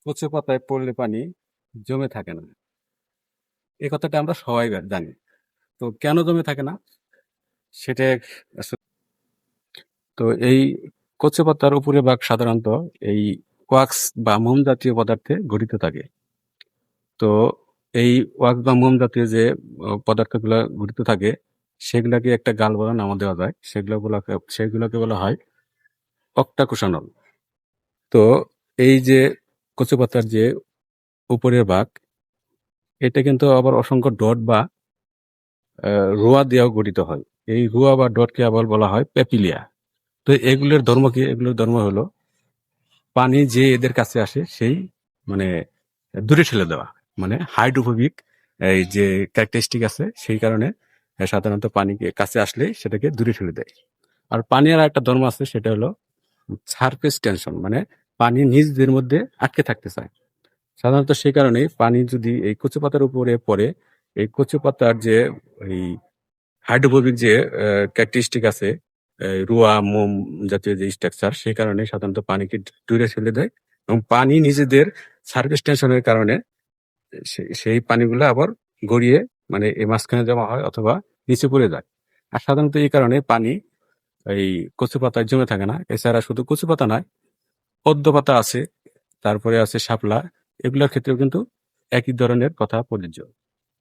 কচু পাতায় পড়লে পানি জমে থাকে না। এই কথাটা আমরা সবাই জানি। তো কেন জমে থাকে না? সেটা আসলে তো এই কচু পাতার উপরের ভাগ সাধারণত এই ওয়াক্স বা মোম জাতীয় পদার্থে গঠিত থাকে। তো এই ওয়াক্স বা মোম জাতীয় যে পদার্থগুলা গঠিত থাকে, সেগুলাকে একটা গাল বলা নামও দেওয়া যায়। সেগুলোকে বলা হয় অক্টাকোষানল। তো এই যে কচু পাতার যে উপরের ভাগ, এটা কিন্তু আবার অসংখ্য ডট বা রোঁয়া দিয়েও গঠিত হয়। এই রোঁয়া বা ডটকে আবার বলা হয় প্যাপিলিয়া। তো এগুলোর ধর্ম কি? এগুলোর ধর্ম হলো পানি যে এদের কাছে আসে সেই মানে দূরে ঠেলে দেওয়া। মানে হাইড্রোফোবিক এই যে ক্যারেক্টারিস্টিক আছে, সেই কারণে সাধারণত পানিকে কাছে আসলে সেটাকে দূরে ঠেলে দেয়। আর পানির আর একটা ধর্ম আছে, সেটা হলো সারফেস টেনশন, মানে পানি নিজেদের মধ্যে আটকে থাকতে চায়। সাধারণত সেই কারণে পানি যদি এই কচু পাতার উপরে পড়ে, এই কচু পাতার যে এই হাইড্রোফোবিক যে ক্যারেক্টারিস্টিক আছে, রুয়া মোম জাতীয় যে স্ট্রাকচার, সেই কারণে সাধারণত পানিকে দূরে ফেলে দেয় এবং পানি নিজেদের সারফেস টেনশনের কারণে সেই পানিগুলো আবার গড়িয়ে মানে এই মাঝখানে জমা হয় অথবা নিচে পড়ে যায়। আর সাধারণত এই কারণে পানি এই কচু পাতায় জমে থাকে না। এছাড়া শুধু কচু পাতা নয়, পদ্ম পাতা আছে, তারপরে আছে শাপলা, এগুলোর ক্ষেত্রেও কিন্তু একই ধরনের কথা প্রযোজ্য।